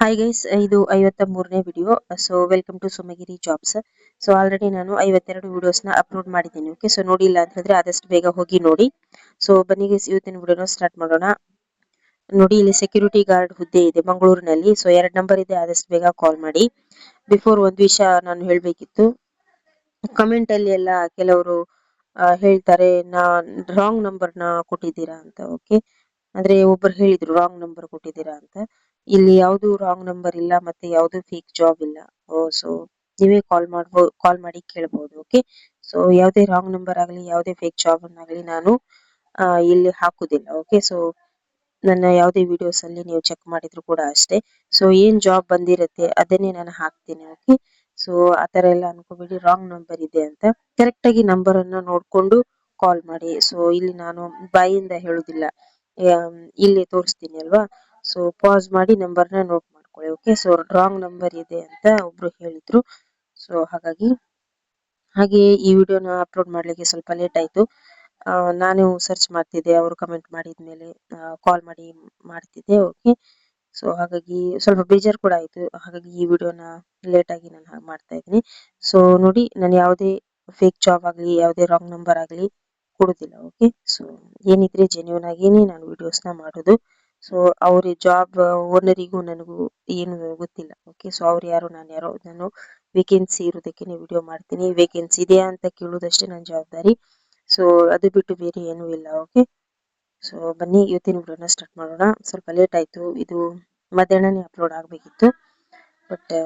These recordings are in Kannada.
ಹಾಯ್ ಗೈಸ್, ಇದು 53ನೇ video. So welcome to Sumagiri jobs. So already ನಾನು 52 ವಿಡಿಯೋಸ್ನ ಅಪ್ಲೋಡ್ ಮಾಡಿದ್ದೀನಿ. ಓಕೆ, ಸೊ ನೋಡಿಲ್ಲ ಅಂತ ಹೇಳಿದ್ರೆ ಆದಷ್ಟು ಬೇಗ ಹೋಗಿ ನೋಡಿ. ಸೊ ಬನ್ನಿ ಗೈಸ್, ಇವತ್ತಿನ ವಿಡಿಯೋನ ಸ್ಟಾರ್ಟ್ ಮಾಡೋಣ. ನೋಡಿ, ಇಲ್ಲಿ ಸೆಕ್ಯೂರಿಟಿ ಗಾರ್ಡ್ ಹುದ್ದೆ ಇದೆ ಮಂಗಳೂರಿನಲ್ಲಿ. ಸೊ 2 ನಂಬರ್ ಇದೆ, ಆದಷ್ಟು ಬೇಗ ಕಾಲ್ ಮಾಡಿ. ಬಿಫೋರ್ ಒಂದು ವಿಷಯ ನಾನು ಹೇಳಬೇಕಿತ್ತು. ಕಮೆಂಟ್ ಅಲ್ಲಿ ಎಲ್ಲ ಕೆಲವರು ಹೇಳ್ತಾರೆ ರಾಂಗ್ ನಂಬರ್ನ ಕೊಟ್ಟಿದ್ದೀರಾ ಅಂತ. ಓಕೆ, ಅಂದ್ರೆ ಒಬ್ಬರು ಹೇಳಿದ್ರು ರಾಂಗ್ ನಂಬರ್ ಕೊಟ್ಟಿದ್ದೀರಾ ಅಂತ. ಇಲ್ಲಿ ಯಾವುದು ರಾಂಗ್ ನಂಬರ್ ಇಲ್ಲ, ಮತ್ತೆ ಯಾವುದು ಫೇಕ್ ಜಾಬ್ ಇಲ್ಲ. ಸೊ ನೀವೇ ಕಾಲ್ ಮಾಡಿ ಕೇಳಬಹುದು. ಓಕೆ, ಸೊ ಯಾವುದೇ ರಾಂಗ್ ನಂಬರ್ ಆಗಲಿ ಯಾವುದೇ ಫೇಕ್ ಜಾಬ್ ಆಗಲಿ ನಾನು ಇಲ್ಲಿ ಹಾಕುದಿಲ್ಲ. ಓಕೆ, ಸೊ ನನ್ನ ಯಾವುದೇ ವಿಡಿಯೋಸ್ ಅಲ್ಲಿ ನೀವು ಚೆಕ್ ಮಾಡಿದ್ರು ಕೂಡ ಅಷ್ಟೇ. ಸೊ ಏನ್ ಜಾಬ್ ಬಂದಿರುತ್ತೆ ಅದನ್ನೇ ನಾನು ಹಾಕ್ತೀನಿ. ಓಕೆ, ಸೊ ಆತರ ಎಲ್ಲ ಅನ್ಕೋಬೇಡಿ ರಾಂಗ್ ನಂಬರ್ ಇದೆ ಅಂತ. ಕರೆಕ್ಟ್ ಆಗಿ ನಂಬರ್ ಅನ್ನ ನೋಡ್ಕೊಂಡು ಕಾಲ್ ಮಾಡಿ. ಸೊ ಇಲ್ಲಿ ನಾನು ಬಾಯಿಂದ ಹೇಳುದಿಲ್ಲ, ಇಲ್ಲಿ ತೋರಿಸ್ತೀನಿ ಅಲ್ವಾ. ಸೊ ಪಾಸ್ ಮಾಡಿ ನಂಬರ್ನ ನೋಟ್ ಮಾಡ್ಕೊಳ್ಳಿ. ಓಕೆ, ಸೊ ರಾಂಗ್ ನಂಬರ್ ಇದೆ ಅಂತ ಒಬ್ರು ಹೇಳಿದ್ರು. ಸೊ ಹಾಗೆ ಈ ವಿಡಿಯೋನ ಅಪ್ಲೋಡ್ ಮಾಡ್ಲಿಕ್ಕೆ ಸ್ವಲ್ಪ ಲೇಟ್ ಆಯ್ತು. ನಾನು ಸರ್ಚ್ ಮಾಡ್ತಿದ್ದೆ, ಅವರು ಕಮೆಂಟ್ ಮಾಡಿದ್ಮೇಲೆ ಕಾಲ್ ಮಾಡಿ ಮಾಡ್ತಿದ್ದೆ. ಓಕೆ, ಸೊ ಹಾಗಾಗಿ ಸ್ವಲ್ಪ ಬೇಜಾರು ಕೂಡ ಆಯ್ತು. ಹಾಗಾಗಿ ಈ ವಿಡಿಯೋನ ಲೇಟ್ ಆಗಿ ನಾನು ಹಾಗೆ ಮಾಡ್ತಾ ಇದ್ದೀನಿ. ಸೊ ನೋಡಿ, ನಾನು ಯಾವುದೇ ಫೇಕ್ ಜಾಬ್ ಆಗಲಿ ಯಾವುದೇ ರಾಂಗ್ ನಂಬರ್ ಆಗಲಿ ಕೊಡುದಿಲ್ಲ. ಓಕೆ, ಸೊ ಏನಿದ್ರೆ ಜೆನ್ಯೂನ್ ಆಗಿನೇ ನಾನು ವಿಡಿಯೋಸ್ನ ಮಾಡೋದು. ಸೊ ಅವ್ರ ಜಾಬ್ ಓನರಿಗೂ ನನಗೂ ಏನು ಗೊತ್ತಿಲ್ಲ. ಓಕೆ, ಸೊ ಅವ್ರು ಯಾರು ನಾನು ಯಾರೋ, ನಾನು ವೇಕೆನ್ಸಿ ಇರೋದಕ್ಕೆ ವಿಡಿಯೋ ಮಾಡ್ತೀನಿ. ವೇಕೆನ್ಸಿ ಇದೆಯಾ ಅಂತ ಕೇಳೋದಷ್ಟೇ ನನ್ನ ಜವಾಬ್ದಾರಿ. ಸೊ ಅದು ಬಿಟ್ಟು ಬೇರೆ ಏನೂ ಇಲ್ಲ. ಓಕೆ, ಸೊ ಬನ್ನಿ ಇವತ್ತಿನ ವಿಡಿಯೋನ ಸ್ಟಾರ್ಟ್ ಮಾಡೋಣ. ಸ್ವಲ್ಪ ಲೇಟ್ ಆಯ್ತು, ಇದು ಮಧ್ಯಾಹ್ನನೇ ಅಪ್ಲೋಡ್ ಆಗಬೇಕಿತ್ತು, ಬಟ್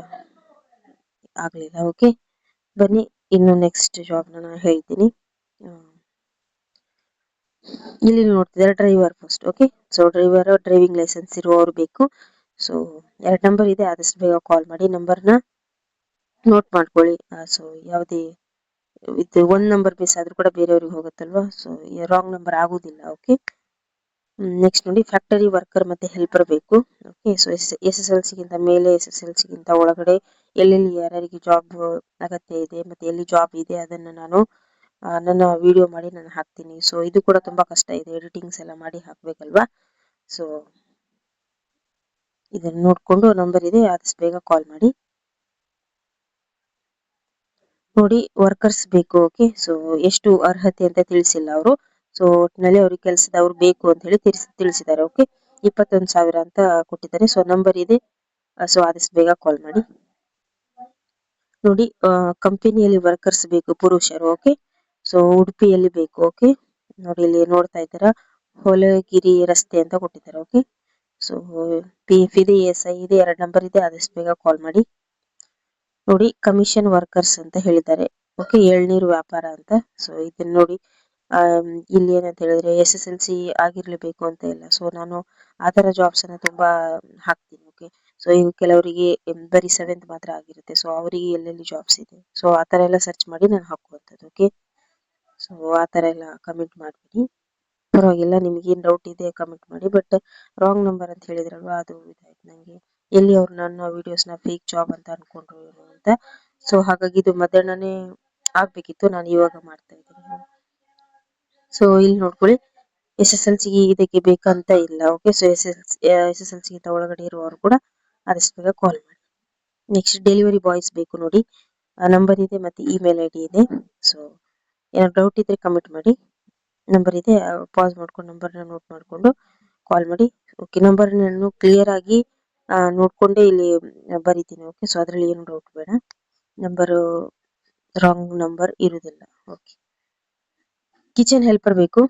ಆಗಲಿಲ್ಲ. ಓಕೆ, ಬನ್ನಿ ಇನ್ನು ನೆಕ್ಸ್ಟ್ ಜಾಬ್ನ ನಾನು ಹೇಳ್ತೀನಿ. ಇಲ್ಲಿ ನೋಡ್ತಿದ್ದಾರೆ driver post. Okay, so driving licence ಇರುವವರು ಬೇಕು. ಸೊ 2 ನಂಬರ್ ಇದೆ, ಆದಷ್ಟು ಬೇಗ ಕಾಲ್ ಮಾಡಿ. ನಂಬರ್ನ ನೋಟ್ ಮಾಡ್ಕೊಳ್ಳಿ. ಸೊ ಯಾವುದೇ ಇದು 1 ನಂಬರ್ ಮಿಸ್ ಆದ್ರೂ ಕೂಡ ಬೇರೆಯವ್ರಿಗೆ ಹೋಗುತ್ತಲ್ವಾ. ಸೊ ರಾಂಗ್ ನಂಬರ್ ಆಗುದಿಲ್ಲ. ಓಕೆ, ನೆಕ್ಸ್ಟ್ ನೋಡಿ, ಫ್ಯಾಕ್ಟರಿ ವರ್ಕರ್ ಮತ್ತೆ ಹೆಲ್ಪರ್ ಬೇಕು. ಓಕೆ, ಸೊ SSLC ಗಿಂತ ಮೇಲೆ, SSLC ಗಿಂತ ಒಳಗಡೆ, ಎಲ್ಲೆಲ್ಲಿ ಯಾರ್ಯಾರಿಗೆ ಜಾಬ್ ಅಗತ್ಯ ಇದೆ ಮತ್ತೆ ಎಲ್ಲಿ ಜಾಬ್ ಇದೆ ಅದನ್ನ ನಾನು ನನ್ನ ವಿಡಿಯೋ ಮಾಡಿ ನಾನು ಹಾಕ್ತೀನಿ. ಸೊ ಇದು ಕೂಡ ತುಂಬಾ ಕಷ್ಟ ಇದೆ, ಎಡಿಟಿಂಗ್ಸ್ ಎಲ್ಲ ಮಾಡಿ ಹಾಕ್ಬೇಕಲ್ವಾ. ಸೊ ಇದನ್ನ ನೋಡ್ಕೊಂಡು ನಂಬರ್ ಇದೆ, ಆದಷ್ಟು ಬೇಗ ಕಾಲ್ ಮಾಡಿ. ನೋಡಿ, ವರ್ಕರ್ಸ್ ಬೇಕು. ಓಕೆ, ಸೊ ಎಷ್ಟು ಅರ್ಹತೆ ಅಂತ ತಿಳಿಸಿಲ್ಲ ಅವರು. ಸೊ ಒಟ್ಟಿನಲ್ಲಿ ಅವ್ರಿಗೆ ಕೆಲಸದವ್ರು ಬೇಕು ಅಂತ ಹೇಳಿ ತಿಳಿಸಿದ್ದಾರೆ. ಓಕೆ, 21,000 ಅಂತ ಕೊಟ್ಟಿದ್ದಾರೆ. ಸೊ ನಂಬರ್ ಇದೆ, ಸೊ ಆದಷ್ಟು ಬೇಗ ಕಾಲ್ ಮಾಡಿ. ನೋಡಿ, ಕಂಪನಿಯಲ್ಲಿ ವರ್ಕರ್ಸ್ ಬೇಕು, ಪುರುಷರು. ಓಕೆ, ಸೊ ಉಡುಪಿಯಲ್ಲಿ ಬೇಕು. ಓಕೆ, ನೋಡಿ ಇಲ್ಲಿ ನೋಡ್ತಾ ಇದ್ದೀರಾ, ಹೊಲಗಿರಿ ರಸ್ತೆ ಅಂತ ಕೊಟ್ಟಿದ್ದಾರೆ. ಓಕೆ, ಸೊ PF ಇದೆ, SI ಇದೆ, 2 ನಂಬರ್ ಇದೆ, ಆದಷ್ಟು ಬೇಗ ಕಾಲ್ ಮಾಡಿ. ನೋಡಿ, ಕಮಿಷನ್ ವರ್ಕರ್ಸ್ ಅಂತ ಹೇಳಿದ್ದಾರೆ. ಓಕೆ, ಎಳ್ನೀರು ವ್ಯಾಪಾರ ಅಂತ. ಸೊ ಇದನ್ನ ನೋಡಿ, ಇಲ್ಲಿ ಏನಂತ ಹೇಳಿದ್ರೆ SSLC ಆಗಿರ್ಲೇಬೇಕು ಅಂತ ಇಲ್ಲ. ಸೊ ನಾನು ಆತರ ಜಾಬ್ಸ್ ಅನ್ನ ತುಂಬಾ ಹಾಕ್ತೀನಿ. ಓಕೆ, ಸೊ ಈಗ ಕೆಲವರಿಗೆ ಬರೀ 7th ಮಾತ್ರ ಆಗಿರುತ್ತೆ. ಸೊ ಅವರಿಗೆ ಎಲ್ಲೆಲ್ಲಿ ಜಾಬ್ಸ್ ಇದೆ, ಸೊ ಆತರ ಎಲ್ಲ ಸರ್ಚ್ ಮಾಡಿ ನಾನು ಹಾಕುವಂಥದ್ದು. ಓಕೆ, ಸೊ ಆತರ ಎಲ್ಲ ಕಮೆಂಟ್ ಮಾಡ್ಬಿಡಿ, ಪರವಾಗಿಲ್ಲ. ನಿಮ್ಗೆ ಏನ್ ಡೌಟ್ ಇದೆ ಕಮೆಂಟ್ ಮಾಡಿ. ಬಟ್ ರಾಂಗ್ ನಂಬರ್ ಅಂತ ಹೇಳಿದ್ರಲ್ವಾ, ಅದು ಇದಾಯ್ತು ನಂಗೆ. ಎಲ್ಲಿ ಅವ್ರು ನನ್ನ ವಿಡಿಯೋಸ್ನ ಫೇಕ್ ಜಾಬ್ ಅಂತ ಅನ್ಕೊಂಡ್ರು ಏನು ಅಂತ. ಸೊ ಹಾಗಾಗಿ ಇದು ಮಧ್ಯಾಹ್ನನೇ ಆಗ್ಬೇಕಿತ್ತು, ನಾನು ಇವಾಗ ಮಾಡ್ತಾ ಇದ್ದೀನಿ. ಸೊ ಇಲ್ಲಿ ನೋಡ್ಕೊಳ್ಳಿ, SSLC ಇದಕ್ಕೆ ಬೇಕಂತ ಇಲ್ಲ. ಓಕೆ, ಸೊ SSLC ಗಿಂತ ಒಳಗಡೆ ಇರುವವರು ಕೂಡ ಆದಷ್ಟು ಬೇಗ ಕಾಲ್ ಮಾಡಿ. ನೆಕ್ಸ್ಟ್ ಡೆಲಿವರಿ ಬಾಯ್ಸ್ ಬೇಕು. ನೋಡಿ, ನಂಬರ್ ಇದೆ ಮತ್ತೆ ಇಮೇಲ್ ID ಇದೆ. ಸೊ ಏನಾದ್ರು ಡೌಟ್ ಇದ್ರೆ ಕಮೆಂಟ್ ಮಾಡಿ. ನಂಬರ್ ಇದೆ, ಪಾಸ್ ಮಾಡ್ಕೊಂಡು ನಂಬರ್ನ ನೋಟ್ ಮಾಡ್ಕೊಂಡು ಕಾಲ್ ಮಾಡಿ. ಓಕೆ, ನಂಬರ್ ನಾನು ಕ್ಲಿಯರ್ ಆಗಿ ನೋಡ್ಕೊಂಡೆ ಇಲ್ಲಿ ಬರೀತೀನಿ. ಓಕೆ, ಸೊ ಅದರಲ್ಲಿ ಏನು ಡೌಟ್ ಬೇಡ, ನಂಬರು ರಾಂಗ್ ನಂಬರ್ ಇರುವುದಿಲ್ಲ. ಓಕೆ, ಕಿಚನ್ ಹೆಲ್ಪರ್ ಬೇಕು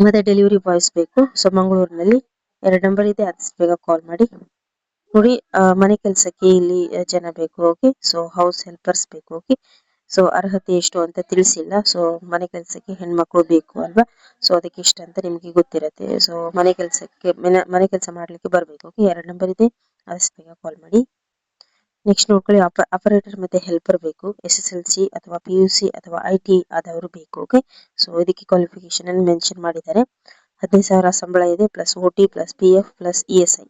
ಮತ್ತೆ ಡೆಲಿವರಿ ಬಾಯ್ಸ್ ಬೇಕು. ಸೊ ಮಂಗಳೂರಿನಲ್ಲಿ 2 ನಂಬರ್ ಇದೆ, ಆದಷ್ಟು ಬೇಗ ಕಾಲ್ ಮಾಡಿ. ನೋಡಿ, ಮನೆ ಕೆಲಸಕ್ಕೆ ಇಲ್ಲಿ ಜನ ಬೇಕು. ಓಕೆ, ಸೊ ಹೌಸ್ ಹೆಲ್ಪರ್ಸ್ ಬೇಕು. ಓಕೆ, ಸೊ ಅರ್ಹತೆ ಎಷ್ಟು ಅಂತ ತಿಳಿಸಿಲ್ಲ. ಸೊ ಮನೆ ಕೆಲಸಕ್ಕೆ ಹೆಣ್ಮಕ್ಳು ಬೇಕು ಅಲ್ವಾ. ಸೊ ಅದಕ್ಕೆ ಇಷ್ಟ ಅಂತ ನಿಮ್ಗೆ ಗೊತ್ತಿರತ್ತೆ. ಸೊ ಮನೆ ಕೆಲಸ ಮಾಡ್ಲಿಕ್ಕೆ ಬರ್ಬೇಕು. ಓಕೆ, 2 ನಂಬರ್ ಇದೆ, ಆದಷ್ಟು ಬೇಗ ಕಾಲ್ ಮಾಡಿ. ನೆಕ್ಸ್ಟ್ ನೋಡ್ಕೊಳ್ಳಿ, ಆಪರೇಟರ್ ಮತ್ತೆ ಹೆಲ್ಪರ್ ಬೇಕು. SSLC ಅಥವಾ PUC ಅಥವಾ IT ಆದವರು ಬೇಕು. ಓಕೆ, ಸೊ ಇದಕ್ಕೆ ಕ್ವಾಲಿಫಿಕೇಶನ್ ಅನ್ನು ಮೆನ್ಷನ್ ಮಾಡಿದ್ದಾರೆ. 15,000 ಸಂಬಳ ಇದೆ, plus OT plus PF plus ESI.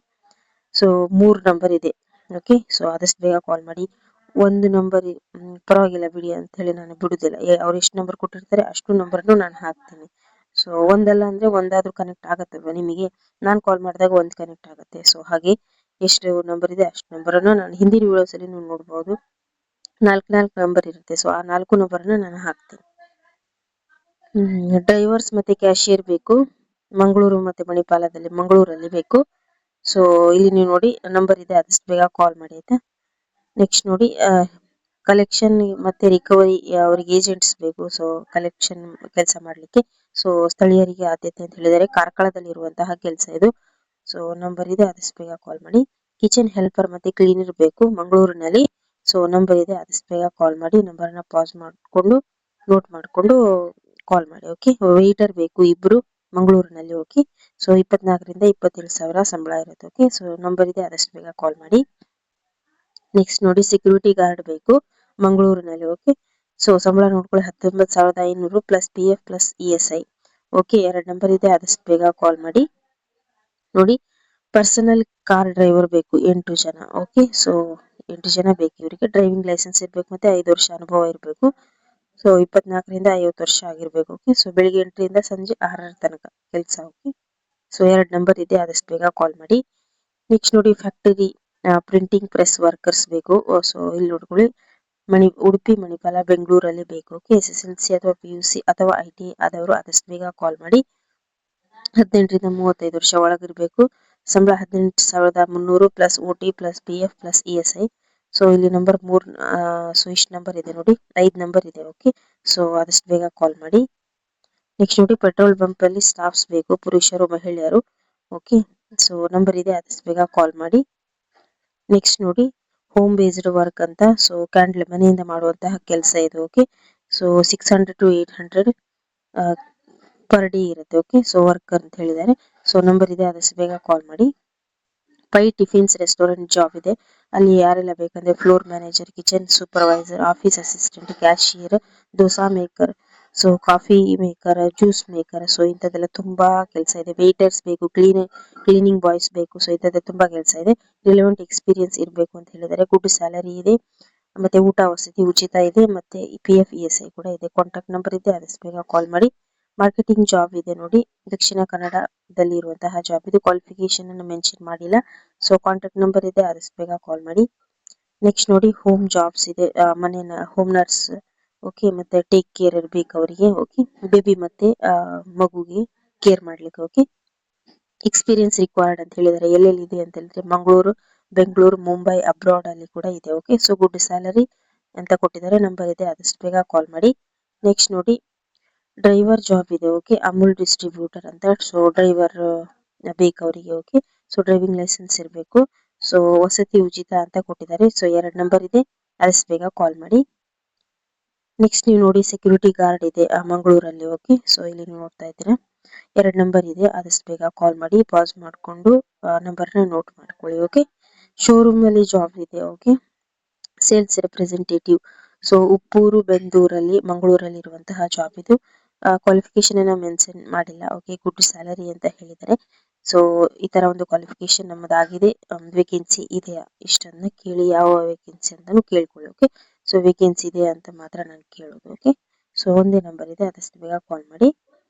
So 3 number ಇದೆ. ಓಕೆ, ಸೊ ಆದಷ್ಟು ಬೇಗ ಕಾಲ್ ಮಾಡಿ. 1 ನಂಬರ್ ಪರವಾಗಿಲ್ಲ ಬಿಡಿ ಅಂತ ಹೇಳಿ ನಾನು ಬಿಡುದಿಲ್ಲ. ಅವ್ರು ಎಷ್ಟು ನಂಬರ್ ಕೊಟ್ಟಿರ್ತಾರೆ ಅಷ್ಟು ನಂಬರ್ನು ನಾನು ಹಾಕ್ತೀನಿ. ಸೊ ಒಂದಲ್ಲ ಅಂದ್ರೆ ಒಂದಾದ್ರೂ ಕನೆಕ್ಟ್ ಆಗತ್ತಲ್ವಾ ನಿಮಗೆ. ನಾನು ಕಾಲ್ ಮಾಡಿದಾಗ ಒಂದು ಕನೆಕ್ಟ್ ಆಗುತ್ತೆ. ಸೊ ಹಾಗೆ ಎಷ್ಟು ನಂಬರ್ ಇದೆ ಅಷ್ಟು ನಂಬರನ್ನು ನಾನು ಹಿಂದಿನ ವಿಡಿಯೋಸ್ ಅಲ್ಲಿ ನೀವು ನೋಡ್ಬೋದು. ನಾಲ್ಕು ನಂಬರ್ ಇರುತ್ತೆ. ಸೊ ಆ 4 ನಂಬರ್ನ ನಾನು ಹಾಕ್ತೀನಿ. ಡ್ರೈವರ್ಸ್ ಮತ್ತೆ ಕ್ಯಾಶಿಯರ್ ಬೇಕು. ಮಂಗಳೂರು ಮತ್ತೆ ಮಣಿಪಾಲದಲ್ಲಿ ಮಂಗಳೂರಲ್ಲಿ ಬೇಕು. ಸೊ ಇಲ್ಲಿ ನೀವು ನೋಡಿ ನಂಬರ್ ಇದೆ, ಆದಷ್ಟು ಬೇಗ ಕಾಲ್ ಮಾಡಿ ಆಯ್ತಾ. ನೆಕ್ಸ್ಟ್ ನೋಡಿ ಕಲೆಕ್ಷನ್ ಮತ್ತೆ ರಿಕವರಿ ಅವರಿಗೆ ಏಜೆಂಟ್ಸ್ ಬೇಕು. ಸೊ ಕಲೆಕ್ಷನ್ ಕೆಲಸ ಮಾಡ್ಲಿಕ್ಕೆ ಸೊ ಸ್ಥಳೀಯರಿಗೆ ಆದ್ಯತೆ ಅಂತ ಹೇಳಿದರೆ ಕಾರ್ಕಳದಲ್ಲಿ ಇರುವಂತಹ ಕೆಲಸ ಇದು. ಸೊ ನಂಬರ್ ಇದೆ, ಆದಷ್ಟು ಬೇಗ ಕಾಲ್ ಮಾಡಿ. ಕಿಚನ್ ಹೆಲ್ಪರ್ ಮತ್ತೆ ಕ್ಲೀನರ್ ಬೇಕು ಮಂಗಳೂರಿನಲ್ಲಿ. ಸೊ ನಂಬರ್ ಇದೆ, ಆದಷ್ಟು ಬೇಗ ಕಾಲ್ ಮಾಡಿ. ನಂಬರ್ನ ಪಾಸ್ ಮಾಡಿಕೊಂಡು ನೋಟ್ ಮಾಡಿಕೊಂಡು ಕಾಲ್ ಮಾಡಿ. ಓಕೆ. ವೇಟರ್ ಬೇಕು ಇಬ್ರು ಮಂಗಳೂರಿನಲ್ಲಿ. ಓಕೆ. ಸೊ 24 ರಿಂದ 27,000 ಸಂಬಳ ಇರುತ್ತೆ. ಓಕೆ. ಸೊ ನಂಬರ್ ಇದೆ, ಆದಷ್ಟು ಬೇಗ ಕಾಲ್ ಮಾಡಿ. ನೆಕ್ಸ್ಟ್ ನೋಡಿ ಸೆಕ್ಯೂರಿಟಿ ಗಾರ್ಡ್ ಬೇಕು ಮಂಗಳೂರಿನಲ್ಲಿ. ಓಕೆ. ಸೊ ಸಂಬಳ ನೋಡ್ಕೊಳ್ಳಿ 19,500 plus PF plus ESI. Okay. 2 number ಇದೆ, ಆದಷ್ಟು ಬೇಗ ಕಾಲ್ ಮಾಡಿ. ನೋಡಿ ಪರ್ಸನಲ್ ಕಾರ್ ಡ್ರೈವರ್ ಬೇಕು 8 ಜನ. ಓಕೆ. ಸೊ 8 ಜನ ಬೇಕು ಇವರಿಗೆ. ಡ್ರೈವಿಂಗ್ ಲೈಸೆನ್ಸ್ ಇರ್ಬೇಕು ಮತ್ತೆ 5 ವರ್ಷ ಅನುಭವ ಇರಬೇಕು. ಸೊ 24 ರಿಂದ 50 ವರ್ಷ ಆಗಿರ್ಬೇಕು. ಓಕೆ. ಸೊ ಬೆಳಿಗ್ಗೆ 8 ರಿಂದ ಸಂಜೆ 6 ತನಕ ಕೆಲಸ. ಓಕೆ. ಸೊ 2 ನಂಬರ್ ಇದೆ, ಆದಷ್ಟು ಬೇಗ ಕಾಲ್ ಮಾಡಿ. ನೆಕ್ಸ್ಟ್ ನೋಡಿ ಫ್ಯಾಕ್ಟರಿ ಪ್ರಿಂಟಿಂಗ್ ಪ್ರೆಸ್ ವರ್ಕರ್ಸ್ ಬೇಕು. ಸೊ ಇಲ್ಲಿ ನೋಡ್ಕೊಳ್ಳಿ ಉಡುಪಿ, ಮಣಿಪಾಲ, ಬೆಂಗಳೂರಲ್ಲಿ ಬೇಕು. ಓಕೆ. SSLC ಅಥವಾ PUC ಅಥವಾ ITI ಆದವರು ಆದಷ್ಟು ಬೇಗ ಕಾಲ್ ಮಾಡಿ. 18 ರಿಂದ 35 ವರ್ಷ ಒಳಗಿರ್ಬೇಕು. ಸಂಬಳ 18,300 plus OT plus PF plus ESI. So ಇಲ್ಲಿ ನಂಬರ್ 3. ಸೊ ಇಷ್ಟು ನಂಬರ್ ಇದೆ ನೋಡಿ, 5 ನಂಬರ್ ಇದೆ. ಓಕೆ. ಸೊ ಆದಷ್ಟು ಬೇಗ ಕಾಲ್ ಮಾಡಿ. ನೆಕ್ಸ್ಟ್ ನೋಡಿ ಪೆಟ್ರೋಲ್ ಬಂಕ್ ಅಲ್ಲಿ ಸ್ಟಾಫ್ಸ್ ಬೇಕು ಪುರುಷರು ಮಹಿಳೆಯರು. ಓಕೆ. ಸೊ ನಂಬರ್ ಇದೆ, ಆದಷ್ಟು ಬೇಗ ಕಾಲ್ ಮಾಡಿ. ನೆಕ್ಸ್ಟ್ ನೋಡಿ ಹೋಮ್ ಬೇಸ್ಡ್ ವರ್ಕ್ ಅಂತ. ಸೊ ಕ್ಯಾಂಡಲ್ ಮನೆಯಿಂದ ಮಾಡುವಂತಹ ಕೆಲಸ ಇದು. Okay. So 600 to 800 per day ಇರುತ್ತೆ. ಓಕೆ. ಸೊ ವರ್ಕರ್ ಅಂತ ಹೇಳಿದ್ದಾರೆ. ಸೊ ನಂಬರ್ ಇದೆ, ಆದಷ್ಟು ಬೇಗ ಕಾಲ್ ಮಾಡಿ. ಪೈ ಟಿಫಿನ್ಸ್ ರೆಸ್ಟೋರೆಂಟ್ ಜಾಬ್ ಇದೆ. ಅಲ್ಲಿ ಯಾರೆಲ್ಲ ಬೇಕಂದ್ರೆ floor manager, kitchen supervisor, office assistant, cashier, dosa maker, so coffee maker, juice maker. So ಇಂಥದ್ದೆಲ್ಲ ತುಂಬಾ ಕೆಲಸ ಇದೆ. ವೇಟರ್ಸ್ ಬೇಕು, ಕ್ಲೀನಿಂಗ್ ಬಾಯ್ಸ್ ಬೇಕು. ಸೊ ಇಂಥದ್ದು ತುಂಬಾ ಕೆಲಸ ಇದೆ. ರಿಲೆವೆಂಟ್ ಎಕ್ಸ್ಪೀರಿಯನ್ಸ್ ಇರಬೇಕು ಅಂತ ಹೇಳಿದರೆ. ಗುಡ್ ಸ್ಯಾಲರಿ ಇದೆ ಮತ್ತೆ ಊಟ ವಸತಿ ಉಚಿತ ಇದೆ ಮತ್ತೆ PF ESI ಕೂಡ ಇದೆ. ಕಾಂಟ್ಯಾಕ್ಟ್ ನಂಬರ್ ಇದೆ, ಆದಷ್ಟು ಬೇಗ ಕಾಲ್ ಮಾಡಿ. ಮಾರ್ಕೆಟಿಂಗ್ ಜಾಬ್ ಇದೆ ನೋಡಿ, ದಕ್ಷಿಣ ಕನ್ನಡದಲ್ಲಿ ಇರುವಂತಹ ಜಾಬ್ ಇದು. ಕ್ವಾಲಿಫಿಕೇಶನ್ ಅನ್ನು ಮೆನ್ಷನ್ ಮಾಡಿಲ್ಲ. ಸೊ ಕಾಂಟ್ಯಾಕ್ಟ್ ನಂಬರ್ ಇದೆ, ಆದಷ್ಟು ಬೇಗ ಕಾಲ್ ಮಾಡಿ. ನೆಕ್ಸ್ಟ್ ನೋಡಿ ಹೋಮ್ ಜಾಬ್ಸ್ ಇದೆ. ಮನೇನ ಹೋಮ್ ನರ್ಸ್. ಓಕೆ. ಮತ್ತೆ ಟೇಕ್ ಕೇರ್ ಇರ್ಬೇಕು ಅವರಿಗೆ. ಓಕೆ. ಬೇಬಿ ಮತ್ತೆ ಮಗುಗೆ ಕೇರ್ ಮಾಡ್ಲಿಕ್ಕೆ. ಓಕೆ. ಎಕ್ಸ್ಪೀರಿಯನ್ಸ್ ರಿಕ್ವೈರ್ಡ್ ಅಂತ ಹೇಳಿದರೆ ಎಲ್ಲೆಲ್ಲಿ ಇದೆ ಅಂತ ಹೇಳಿದ್ರೆ ಮಂಗಳೂರು, ಬೆಂಗಳೂರು, ಮುಂಬೈ, ಅಬ್ರಾಡ್ ಅಲ್ಲಿ ಕೂಡ ಇದೆ. ಓಕೆ. ಸೊ ಗುಡ್ ಸ್ಯಾಲರಿ ಅಂತ ಕೊಟ್ಟಿದ್ದಾರೆ. ನಂಬರ್ ಇದೆ, ಆದಷ್ಟು ಬೇಗ ಕಾಲ್ ಮಾಡಿ. ನೆಕ್ಸ್ಟ್ ನೋಡಿ ಡ್ರೈವರ್ ಜಾಬ್ ಇದೆ. ಓಕೆ. ಅಮೂಲ್ ಡಿಸ್ಟ್ರಿಬ್ಯೂಟರ್ ಅಂತ. ಸೊ ಡ್ರೈವರ್ ಬೇಕು ಅವರಿಗೆ. ಓಕೆ. ಸೊ ಡ್ರೈವಿಂಗ್ ಲೈಸೆನ್ಸ್ ಇರಬೇಕು. ಸೊ ವಸತಿ ಉಚಿತ ಅಂತ ಕೊಟ್ಟಿದ್ದಾರೆ. ಸೊ 2 ನಂಬರ್ ಇದೆ, ಆದಷ್ಟು ಬೇಗ ಕಾಲ್ ಮಾಡಿ. ನೆಕ್ಸ್ಟ್ ನೀವು ನೋಡಿ ಸೆಕ್ಯೂರಿಟಿ ಗಾರ್ಡ್ ಇದೆ ಮಂಗಳೂರಲ್ಲಿ. ಓಕೆ. ಸೊ ಇಲ್ಲಿ ನೀವು ನೋಡ್ತಾ ಇದ್ದೀರಾ 2 ನಂಬರ್ ಇದೆ, ಆದಷ್ಟು ಬೇಗ ಕಾಲ್ ಮಾಡಿ. ಪಾಸ್ ಮಾಡಿಕೊಂಡು ನಂಬರ್ನ ನೋಟ್ ಮಾಡ್ಕೊಳ್ಳಿ. ಓಕೆ. ಶೋರೂಮ್ ಅಲ್ಲಿ ಜಾಬ್ ಇದೆ. Okay. Sales representative. So Uppoor ಬೆಂದೂರಲ್ಲಿ ಮಂಗಳೂರಲ್ಲಿ ಇರುವಂತಹ ಜಾಬ್ ಇದು. ಕ್ವಾಲಿಫಿಕೇಶನ್ ಅನ್ನ ಮೆನ್ಷನ್ ಮಾಡಿಲ್ಲ. ಓಕೆ. ಗುಡ್ ಸ್ಯಾಲರಿ ಅಂತ ಹೇಳಿದ್ದಾರೆ. ಸೊ ಈ ತರ ಒಂದು ಕ್ವಾಲಿಫಿಕೇಶನ್ ನಮ್ಮದಾಗಿದೆ. ವೇಕೆನ್ಸಿ ಇದೆಯಾ ಇಷ್ಟನ್ನ ಕೇಳಿ, ಯಾವ ವೇಕೆನ್ಸಿ ಅಂತಾನು ಕೇಳ್ಕೊಳ್ಳಿ. ಓಕೆ. ಸೊ ವೇಕೆನ್ಸಿ ಇದೆ ಅಂತ ಮಾತ್ರ ನಾನು ಕೇಳೋದು. ಓಕೆ. ಸೊ ಒಂದೇ ನಂಬರ್ ಇದೆ, ಆದಷ್ಟು ಬೇಗ ಕಾಲ್ ಮಾಡಿ.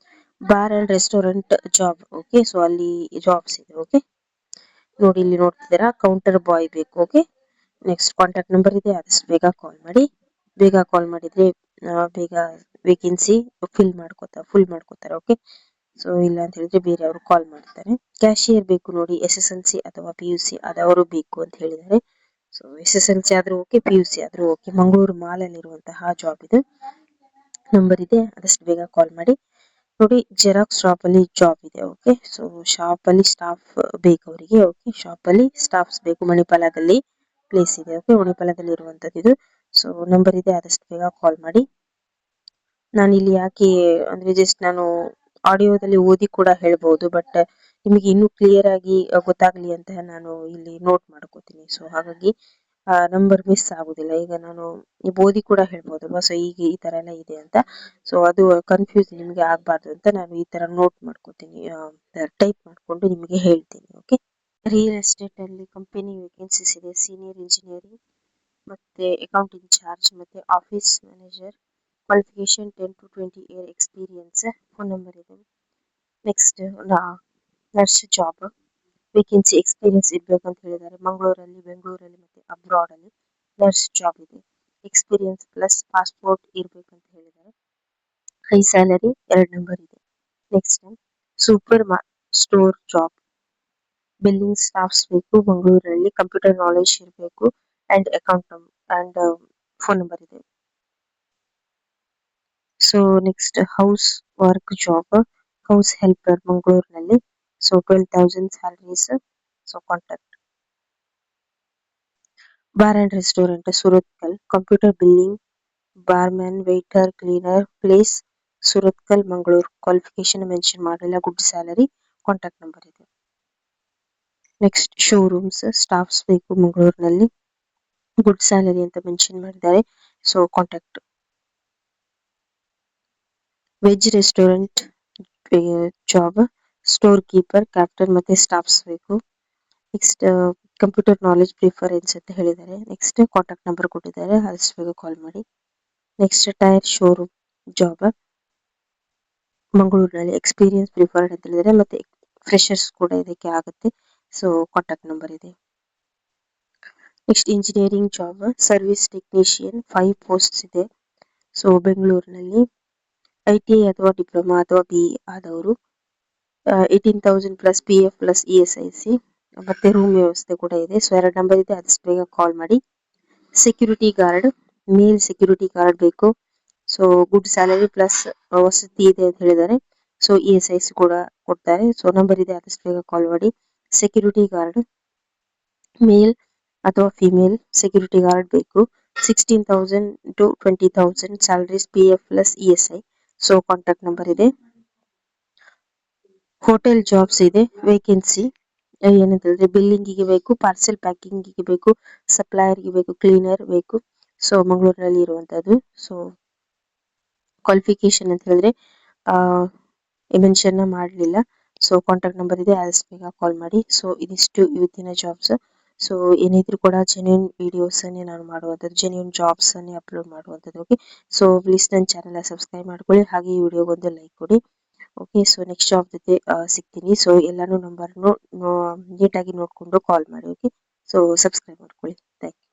Bar and restaurant job. Okay. So ಅಲ್ಲಿ ಜಾಬ್ಸ್ ಇದೆ. ಓಕೆ. ನೋಡಿ ಇಲ್ಲಿ ನೋಡ್ತಿದ್ದೀರಾ ಕೌಂಟರ್ ಬಾಯ್ ಬೇಕು. ಓಕೆ. ನೆಕ್ಸ್ಟ್ ಕಾಂಟ್ಯಾಕ್ಟ್ ನಂಬರ್ ಇದೆ, ಆದಷ್ಟು ಬೇಗ ಕಾಲ್ ಮಾಡಿ. ಬೇಗ ಕಾಲ್ ಮಾಡಿದ್ರೆ ಬೇಗ ವೇಕೆನ್ಸಿ ಫುಲ್ ಮಾಡ್ಕೋತಾರೆ. ಓಕೆ. ಸೊ ಇಲ್ಲ ಅಂತ ಹೇಳಿದ್ರೆ ಬೇರೆಯವರು ಕಾಲ್ ಮಾಡ್ತಾರೆ. ಕ್ಯಾಶಿಯರ್ ಬೇಕು ನೋಡಿ, SSLC ಅಥವಾ PUC ಆದವರು ಬೇಕು ಅಂತ ಹೇಳಿದ್ದಾರೆ. ಸೊ SSLC ಆದ್ರೂ ಓಕೆ, PUC ಆದ್ರೂ ಓಕೆ. ಮಂಗಳೂರು ಮಾಲ್ ಅಲ್ಲಿ ಇರುವಂತಹ ಜಾಬ್ ಇದು. ನಂಬರ್ ಇದೆ, ಆದಷ್ಟು ಬೇಗ ಕಾಲ್ ಮಾಡಿ. ನೋಡಿ ಜೆರಾಕ್ಸ್ ಶಾಪ್ ಅಲ್ಲಿ ಜಾಬ್ ಇದೆ. ಓಕೆ. ಸೊ ಶಾಪ್ ಅಲ್ಲಿ ಸ್ಟಾಫ್ ಬೇಕು ಅವರಿಗೆ. ಓಕೆ. ಶಾಪ್ ಅಲ್ಲಿ ಸ್ಟಾಫ್ಸ್ ಬೇಕು. ಮಣಿಪಾಲದಲ್ಲಿ ಪ್ಲೇಸ್ ಇದೆ. ಓಕೆ. ಮಣಿಪಾಲದಲ್ಲಿ ಇರುವಂತದ್ದು ಇದು. ಸೊ ನಂಬರ್ ಇದೆ, ಆದಷ್ಟು ಬೇಗ ಕಾಲ್ ಮಾಡಿ. ನಾನು ಇಲ್ಲಿ ಯಾಕೆ ಅಂದ್ರೆ ಜಸ್ಟ್ ನಾನು ಆಡಿಯೋದಲ್ಲಿ ಓದಿ ಕೂಡ ಹೇಳ್ಬಹುದು, ಬಟ್ ನಿಮಗೆ ಇನ್ನೂ ಕ್ಲಿಯರ್ ಆಗಿ ಗೊತ್ತಾಗ್ಲಿ ಅಂತ ನಾನು ಇಲ್ಲಿ ನೋಟ್ ಮಾಡ್ಕೋತೀನಿ. ಸೊ ಹಾಗಾಗಿ ನಂಬರ್ ಮಿಸ್ ಆಗುದಿಲ್ಲ. ಈಗ ನಾನು ಓದಿ ಕೂಡ ಹೇಳ್ಬೋದಲ್ವಾ. ಸೊ ಈಗ ಈ ತರ ಎಲ್ಲ ಇದೆ ಅಂತ. ಸೊ ಅದು ಕನ್ಫ್ಯೂಸ್ ನಿಮಗೆ ಆಗ್ಬಾರ್ದು ಅಂತ ನಾನು ಈ ತರ ನೋಟ್ ಮಾಡ್ಕೋತೀನಿ, ಟೈಪ್ ಮಾಡ್ಕೊಂಡು ನಿಮಗೆ ಹೇಳ್ತೀನಿ. ಓಕೆ. ರಿಯಲ್ ಎಸ್ಟೇಟ್ ಅಲ್ಲಿ ಕಂಪನಿ ವೇಕೆನ್ಸೀಸ್ ಇದೆ. ಸೀನಿಯರ್ ಇಂಜಿನಿಯರಿಂಗ್ ಮತ್ತೆ ಅಕೌಂಟ್ ಇನ್ಚಾರ್ಜ್ ಮತ್ತೆ office manager. Qualification 10 to 20 year experience. Phone number ಇದೆ. Next nurse job. Vacancy experience ಇರಬೇಕು ಅಂತ ಹೇಳಿದ್ದಾರೆ. ಮಂಗಳೂರಲ್ಲಿ, ಬೆಂಗಳೂರಲ್ಲಿ ಮತ್ತೆ ಅಬ್ರಾಡ್ ಅಲ್ಲಿ ನರ್ಸ್ ಜಾಬ್ ಇದೆ. ಎಕ್ಸ್ಪೀರಿಯನ್ಸ್ ಪ್ಲಸ್ ಪಾಸ್ಪೋರ್ಟ್ ಇರಬೇಕು ಅಂತ ಹೇಳಿದ್ದಾರೆ. ಹೈ ಸ್ಯಾಲರಿ 2 ನಂಬರ್ ಇದೆ. Next super store job, billing staffs ಬೇಕು ಮಂಗಳೂರಲ್ಲಿ, ಕಂಪ್ಯೂಟರ್ ನಾಲೆಜ್ ಇರಬೇಕು and account and phone number ಇದೆ. So next house work job, house helper ಮಂಗಳೂರಿನಲ್ಲಿ. So 12,000 salaries. So contact. Bar and restaurant Surathkal, computer billing, barman, waiter, cleaner, place Surathkal Mangaluru. Qualification mention ಮಾಡಿಲ್ಲ, ಗುಡ್ ಸ್ಯಾಲರಿ, ಕಾಂಟ್ಯಾಕ್ಟ್ ನಂಬರ್ ಇದೆ. ನೆಕ್ಸ್ಟ್ ಶೋರೂಮ್ಸ್ ಸ್ಟಾಫ್ಸ್ ಬೇಕು ಮಂಗಳೂರಿನಲ್ಲಿ, ಗುಡ್ ಸ್ಯಾಲರಿ ಅಂತ ಮೆನ್ಷನ್ ಮಾಡಿದ್ದಾರೆ. So contact. Veg restaurant job, store keeper, captain ಮತ್ತೆ ಸ್ಟಾಫ್ಸ್ ಬೇಕು. ನೆಕ್ಸ್ಟ್ ಕಂಪ್ಯೂಟರ್ ನಾಲೆಜ್ ಪ್ರಿಫರೆನ್ಸ್ ಅಂತ ಹೇಳಿದ್ದಾರೆ. ನೆಕ್ಸ್ಟ್ ಕಾಂಟ್ಯಾಕ್ಟ್ ನಂಬರ್ ಕೊಟ್ಟಿದ್ದಾರೆ, ಆದಷ್ಟು ಬೇಗ ಕಾಲ್ ಮಾಡಿ. ನೆಕ್ಸ್ಟ್ ಟೈರ್ ಶೋರೂಮ್ ಜಾಬ್ ಮಂಗಳೂರಿನಲ್ಲಿ, ಎಕ್ಸ್ಪೀರಿಯನ್ಸ್ ಪ್ರಿಫರ್ಡ್ ಅಂತ ಹೇಳಿದ್ದಾರೆ, ಮತ್ತೆ ಫ್ರೆಶರ್ಸ್ ಕೂಡ ಇದಕ್ಕೆ ಆಗುತ್ತೆ. ಸೊ ಕಾಂಟ್ಯಾಕ್ಟ್ ನಂಬರ್ ಇದೆ. Next engineering job, service technician 5 posts ಇದೆ. ಸೊ ಬೆಂಗಳೂರಿನಲ್ಲಿ ITI ಅಥವಾ ಡಿಪ್ಲೊಮಾ ಅಥವಾ BE ಆದವರು, 18,000 ಪ್ಲಸ್ PF ಪ್ಲಸ್ ESIC ಮತ್ತೆ ರೂಮ್ ವ್ಯವಸ್ಥೆ ಕೂಡ ಇದೆ. ಸೊ 2 ನಂಬರ್ ಇದೆ, ಆದಷ್ಟು ಬೇಗ ಕಾಲ್ ಮಾಡಿ. ಸೆಕ್ಯೂರಿಟಿ ಗಾರ್ಡ್, ಮೇಲ್ ಸೆಕ್ಯೂರಿಟಿ ಗಾರ್ಡ್ ಬೇಕು. ಸೊ ಗುಡ್ ಸ್ಯಾಲರಿ ಪ್ಲಸ್ ವಸತಿ ಇದೆ ಅಂತ ಹೇಳಿದ್ದಾರೆ. ಸೊ ESIC ಕೂಡ ಕೊಡ್ತಾರೆ. ಸೊ ನಂಬರ್ ಇದೆ, ಆದಷ್ಟು ಬೇಗ ಕಾಲ್ ಮಾಡಿ. ಸೆಕ್ಯೂರಿಟಿ ಗಾರ್ಡ್ ಮೇಲ್ ಅಥವಾ ಫಿಮೇಲ್ ಸೆಕ್ಯೂರಿಟಿ ಗಾರ್ಡ್ ಬೇಕು. 16,000 to 20,000 salaries, PF plus ESI. So contact number ಇದೆ. ಹೋಟೆಲ್ ಜಾಬ್ಸ್ ಇದೆ. ವೇಕೆನ್ಸಿ ಏನಂತ ಹೇಳಿದ್ರೆ ಬಿಲ್ಲಿಂಗಿಗೆ ಬೇಕು, ಪಾರ್ಸೆಲ್ ಪ್ಯಾಕಿಂಗಿಗೆ ಬೇಕು, ಸಪ್ಲೈಯರ್ಗೆ ಬೇಕು, ಕ್ಲೀನರ್ ಬೇಕು. ಸೊ ಮಂಗಳೂರಿನಲ್ಲಿ ಇರುವಂತದ್ದು. ಸೊ ಕ್ವಾಲಿಫಿಕೇಶನ್ ಅಂತ ಹೇಳಿದ್ರೆ ಮೆನ್ಷನ್ ಮಾಡಲಿಲ್ಲ. ಸೊ ಕಾಂಟ್ಯಾಕ್ಟ್ ನಂಬರ್ ಇದೆ, ಆದಷ್ಟು ಬೇಗ ಕಾಲ್ ಮಾಡಿ. ಸೊ ಇದಿಷ್ಟು ಇವತ್ತಿನ ಜಾಬ್ಸ್. ಸೊ ಏನಿದ್ರು ಕೂಡ ಜೆನ್ಯೂನ್ ವಿಡಿಯೋಸ್ ಅನ್ನೇ ನಾನು ಮಾಡುವಂಥದ್ದು, ಜೆನ್ಯೂನ್ ಜಾಬ್ಸ್ ಅನ್ನೇ ಅಪ್ಲೋಡ್ ಮಾಡುವಂಥದ್ದು. ಓಕೆ, ಸೊ ಪ್ಲೀಸ್ ನನ್ನ ಚಾನೆಲ್ ಸಬ್ಸ್ಕ್ರೈಬ್ ಮಾಡ್ಕೊಳ್ಳಿ, ಹಾಗೆ ಈ ವಿಡಿಯೋಗೊಂದು ಲೈಕ್ ಕೊಡಿ. ಓಕೆ, ಸೊ ನೆಕ್ಸ್ಟ್ ಜಾಬ್ ಜೊತೆ ಸಿಗ್ತೀನಿ. ಸೊ ಎಲ್ಲಾನು ನಂಬರ್ನು ನೀಟಾಗಿ ನೋಡಿಕೊಂಡು ಕಾಲ್ ಮಾಡಿ. ಓಕೆ, ಸೊ ಸಬ್ಸ್ಕ್ರೈಬ್ ಮಾಡ್ಕೊಳ್ಳಿ. Thank you.